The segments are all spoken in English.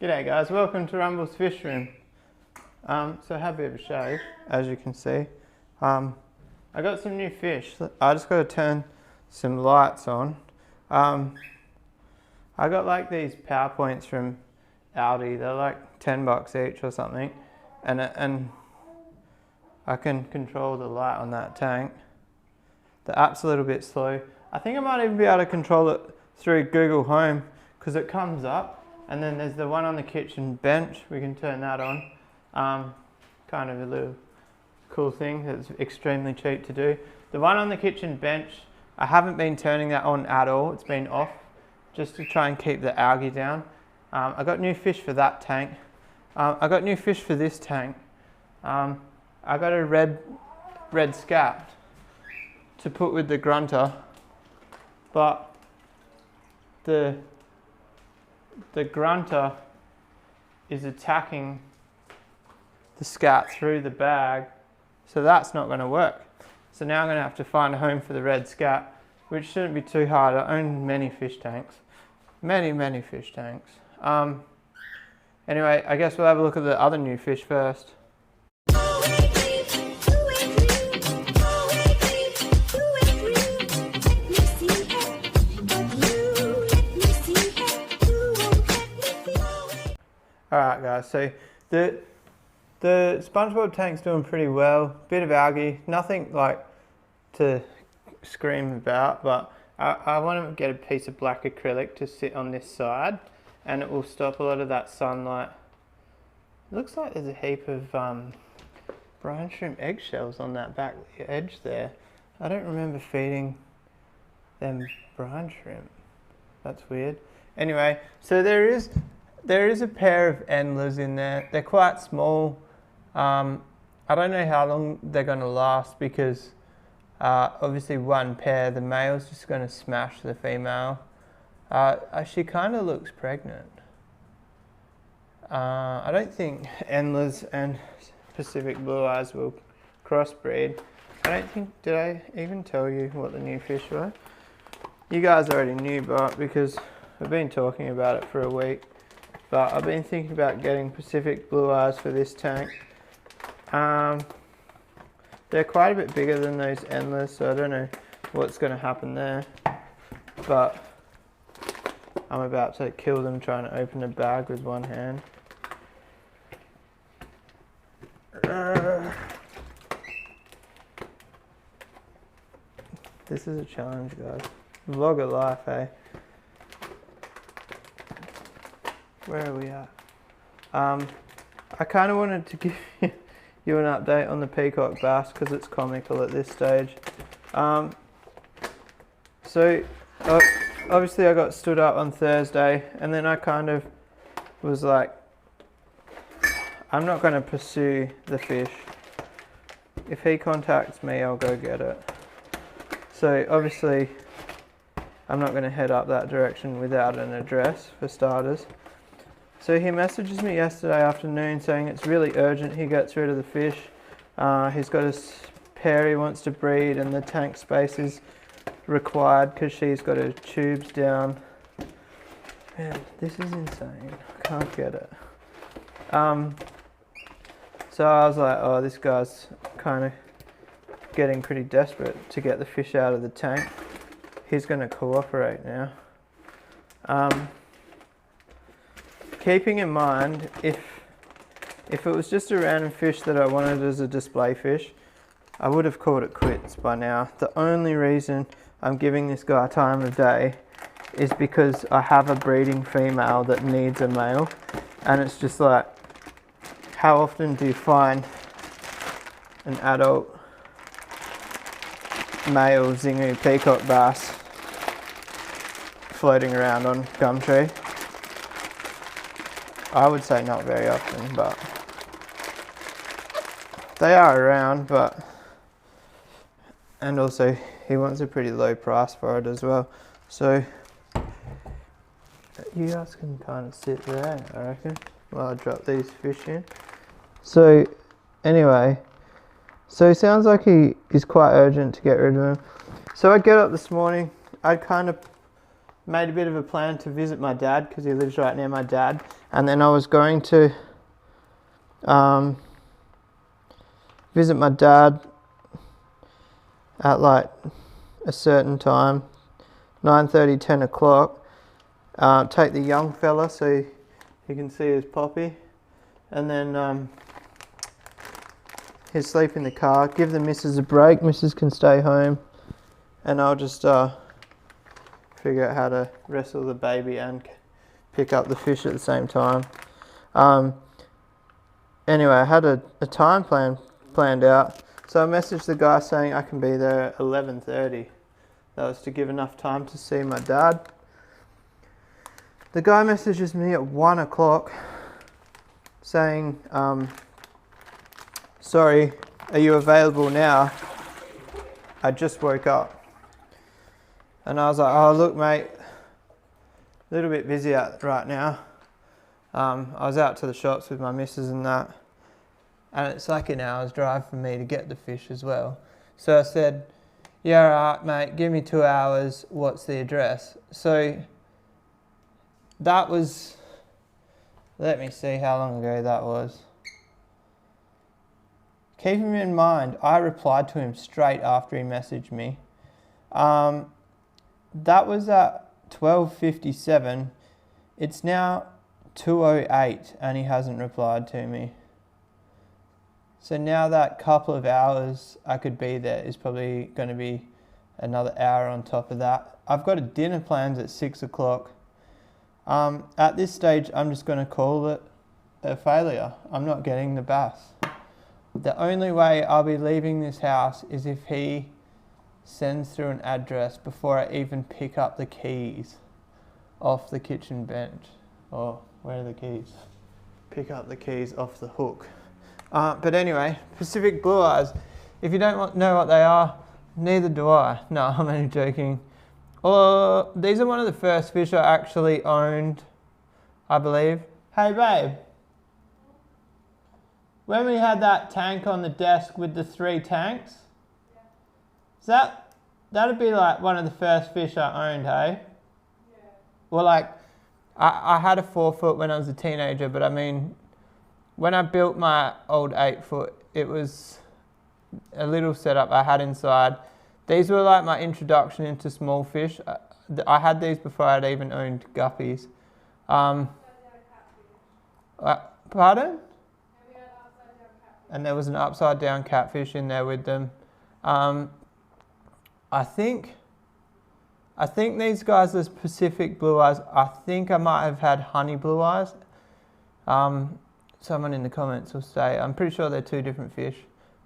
G'day guys, welcome to Rumble's Fish Room. So I had a bit of a shave, as you can see. I got some new fish. I just got to turn some lights on. I got like these PowerPoints from Aldi. They're like 10 bucks each or something. And I can control the light on that tank. The app's a little bit slow. I think I might even be able to control it through Google Home because it comes up. And then there's the one on the kitchen bench. We can turn that on. Kind of a little cool thing that's extremely cheap to do. The one on the kitchen bench, I haven't been turning that on at all. It's been off just to try and keep the algae down. I got new fish for that tank. I got new fish for this tank. I got a red scat to put with the grunter, but the grunter is attacking the scat through the bag, so that's not going to work. So now I'm going to have to find a home for the red scat, which shouldn't be too hard. I own many fish tanks, many fish tanks. Anyway, I guess we'll have a look at the other new fish first. Alright guys, so the SpongeBob tank's doing pretty well. Bit of algae, nothing like to scream about, but I want to get a piece of black acrylic to sit on this side and it will stop a lot of that sunlight. It looks like there's a heap of brine shrimp eggshells on that back edge there. I don't remember feeding them brine shrimp. That's weird. Anyway, so there is a pair of endlers in there. They're quite small. I don't know how long they're going to last because obviously one pair, the male's just going to smash the female. She kind of looks pregnant. I don't think endlers and Pacific blue eyes will crossbreed. I don't think, did I even tell you what the new fish were? You guys already knew, but because I've been talking about it for a week. But I've been thinking about getting Pacific blue eyes for this tank. They're quite a bit bigger than those endless, so I don't know what's going to happen there. But I'm about to kill them trying to open a bag with one hand. This is a challenge, guys. Vlogger life, eh? Where are we at? I kind of wanted to give you an update on the peacock bass because it's comical at this stage. So obviously I got stood up on Thursday and then I kind of was like, I'm not going to pursue the fish. If he contacts me, I'll go get it. So obviously I'm not going to head up that direction without an address for starters. So he messages me yesterday afternoon saying it's really urgent he gets rid of the fish. He's got a pair he wants to breed and the tank space is required because she's got her tubes down. Man, this is insane. I can't get it. So I was like, oh, this guy's kind of getting pretty desperate to get the fish out of the tank. He's going to cooperate now. Keeping in mind, if it was just a random fish that I wanted as a display fish, I would have called it quits by now. The only reason I'm giving this guy time of day is because I have a breeding female that needs a male. And it's just like, how often do you find an adult male zingu peacock bass floating around on Gumtree? I would say not very often, but they are around, and also he wants a pretty low price for it as well. So you guys can kind of sit there, I reckon, while I drop these fish in. So anyway, so it sounds like he is quite urgent to get rid of him. So I get up this morning, I kind of made a bit of a plan to visit my dad because he lives right near my dad, and then I was going to visit my dad at like a certain time, 9:30, 10 o'clock. Take the young fella so he can see his poppy, and then he'll sleep in the car. Give the missus a break. Missus can stay home, and I'll just figure out how to wrestle the baby and pick up the fish at the same time. Anyway, I had a time planned out, so I messaged the guy saying I can be there at 11:30. That was to give enough time to see my dad. The guy messages me at 1 o'clock saying, sorry, are you available now? I just woke up. And I was like, oh look mate, a little bit busy out right now. I was out to the shops with my missus and that, and it's like an hour's drive for me to get the fish as well. So I said, yeah, alright mate, give me 2 hours, what's the address? So that was, let me see how long ago that was. Keeping in mind, I replied to him straight after he messaged me. That was at 12:57. It's now 2:08 and he hasn't replied to me. So now that couple of hours I could be there is probably going to be another hour on top of that. I've got a dinner planned at 6 o'clock. At this stage, I'm just going to call it a failure. I'm not getting the bass. The only way I'll be leaving this house is if he sends through an address before I even pick up the keys off the kitchen bench. Oh, where are the keys? Pick up the keys off the hook. But anyway, Pacific Blue Eyes. If you don't know what they are, neither do I. No, I'm only joking. These are one of the first fish I actually owned, I believe. Hey babe. When we had that tank on the desk with the 3 tanks, that'd be like one of the first fish I owned, hey? Yeah. Well, like, I had a 4-foot when I was a teenager, but I mean, when I built my old 8-foot, it was a little setup I had inside. These were like my introduction into small fish. I had these before I'd even owned guppies. Pardon? And there was an upside down catfish in there with them. I think these guys are Pacific Blue Eyes. I think I might have had honey blue eyes. Someone in the comments will say, I'm pretty sure they're 2 different fish,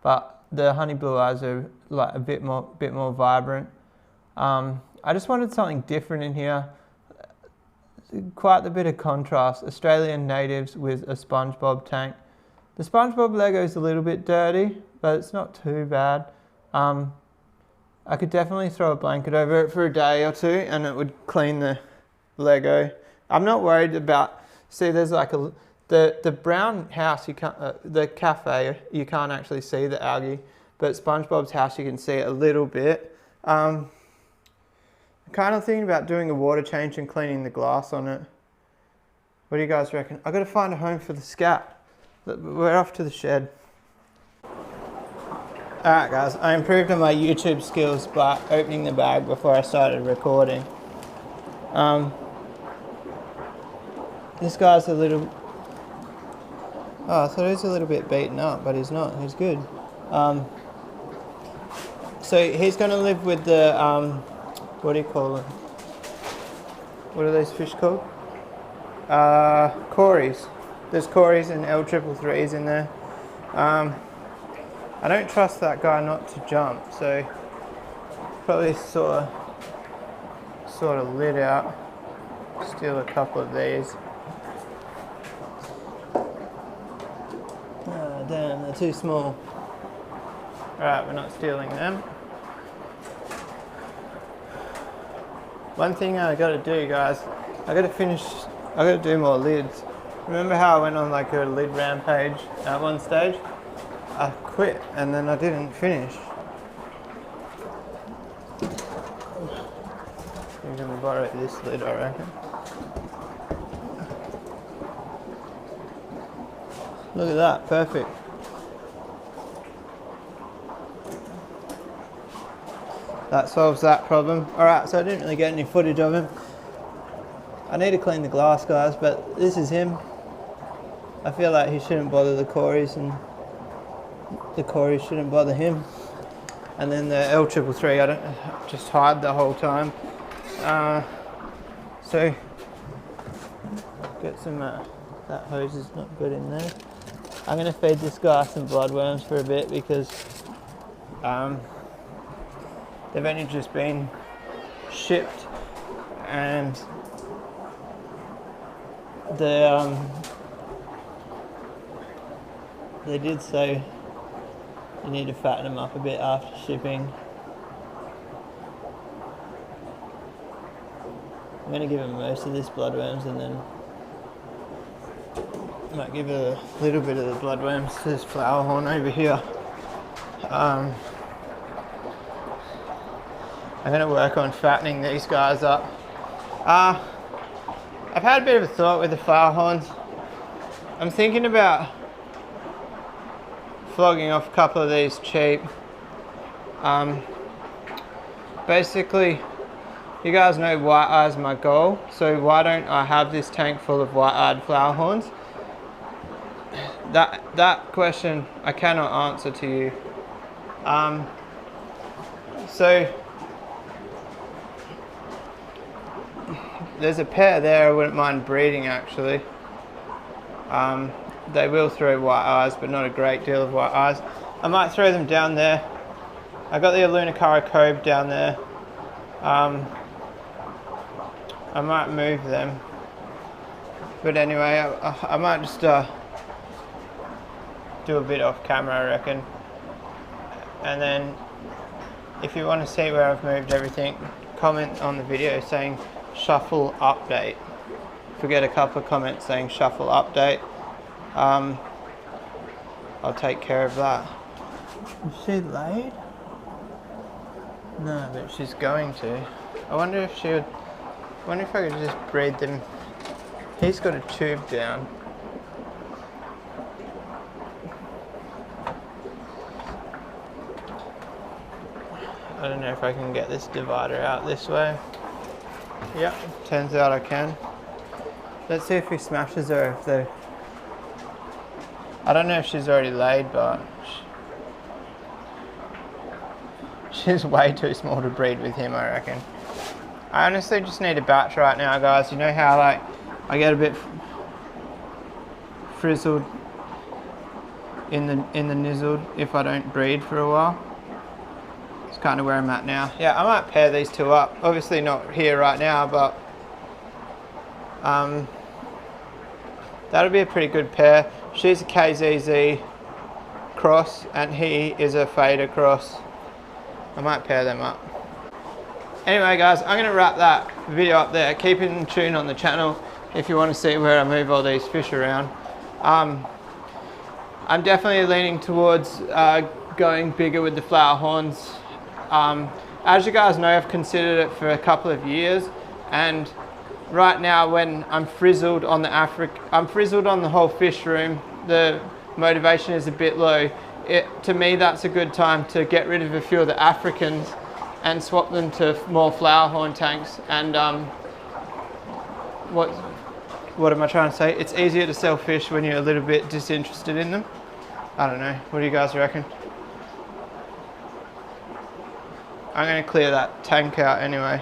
but the honey blue eyes are like a bit more vibrant. I just wanted something different in here. Quite a bit of contrast. Australian natives with a SpongeBob tank. The SpongeBob Lego is a little bit dirty, but it's not too bad. I could definitely throw a blanket over it for a day or 2 and it would clean the Lego. I'm not worried about, see there's like the brown house, you can't, the cafe, you can't actually see the algae, but SpongeBob's house you can see it a little bit. I'm kind of thinking about doing a water change and cleaning the glass on it. What do you guys reckon? I've got to find a home for the scat. We're off to the shed. Alright guys, I improved on my YouTube skills by opening the bag before I started recording. This guy's a little... Oh, I thought he was a little bit beaten up, but he's not. He's good. So he's going to live with the... what do you call them? What are these fish called? Cories. There's Cories and L333s in there. I don't trust that guy not to jump, so probably sort of lid out. Steal a couple of these. Oh, damn, they're too small. Alright, we're not stealing them. One thing I gotta do, guys, I gotta do more lids. Remember how I went on like a lid rampage at one stage? I quit and then I didn't finish. You're gonna borrow this lid, I reckon. Look at that, perfect. That solves that problem. Alright, so I didn't really get any footage of him. I need to clean the glass, guys, but this is him. I feel like he shouldn't bother the Corys, and the Corys shouldn't bother him. And then the L333, I don't just hide the whole time. So get some. That hose is not good in there. I'm gonna feed this guy some bloodworms for a bit because they've only just been shipped, and they did say you need to fatten them up a bit after shipping. I'm going to give him most of this bloodworms, and then I might give a little bit of the bloodworms to this flower horn over here. I'm going to work on fattening these guys up. I've had a bit of a thought with the flower horns. I'm thinking about flogging off a couple of these cheap. Basically, you guys know white eye's my goal, so why don't I have this tank full of white-eyed flower horns? That question I cannot answer to you. So there's a pair there I wouldn't mind breeding actually. They will throw white eyes, but not a great deal of white eyes. I might throw them down there. I got the Alunacara Cove down there. I might move them. But anyway, I might just do a bit off camera, I reckon. And then if you want to see where I've moved everything, comment on the video saying shuffle update. If we get a couple of comments saying shuffle update, I'll take care of that. Is she laid? No, but she's going to. I wonder if she would. I wonder if I could just breed them. He's got a tube down. I don't know if I can get this divider out this way. Yep, turns out I can. Let's see if he smashes her. If they. I don't know if she's already laid, but she's way too small to breed with him, I reckon. I honestly just need a batch right now, guys. You know how like I get a bit frizzled in the nizzled if I don't breed for a while. It's kind of where I'm at now. Yeah, I might pair these two up. Obviously not here right now, but that'll be a pretty good pair. She's a KZZ cross and he is a fader cross. I might pair them up. Anyway guys, I'm going to wrap that video up there. Keep in tune on the channel if you want to see where I move all these fish around. I'm definitely leaning towards going bigger with the flower horns. As you guys know, I've considered it for a couple of years, and right now when I'm frizzled on I'm frizzled on the whole fish room, the motivation is a bit low. To me, that's a good time to get rid of a few of the Africans and swap them to more flower horn tanks. And what am I trying to say? It's easier to sell fish when you're a little bit disinterested in them. I don't know. What do you guys reckon? I'm going to clear that tank out anyway.